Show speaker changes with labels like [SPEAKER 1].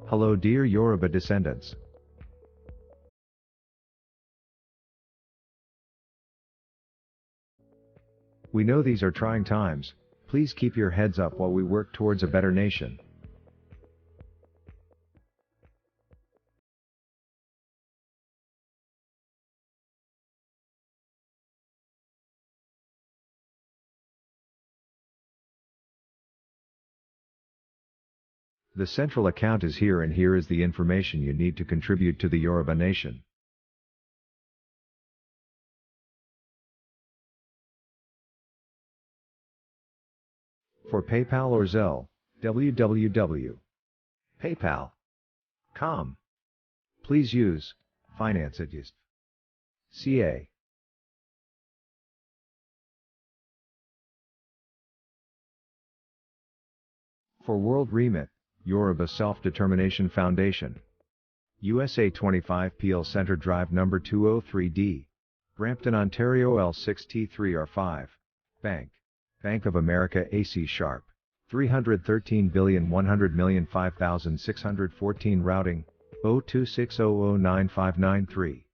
[SPEAKER 1] Hello dear Yoruba descendants. We know these are trying times, please keep your heads up while we work towards a better nation. The central account is here, and here is the information you need to contribute to the Yoruba nation. For PayPal or Zelle, www.paypal.com. Please use finance@CA. For World Remit, Yoruba Self-Determination Foundation. USA 25 Peel Center Drive number 203D. Brampton, Ontario L6T3R5. Bank. Bank of America AC Sharp. 313,100,000,005,614 routing, 026009593.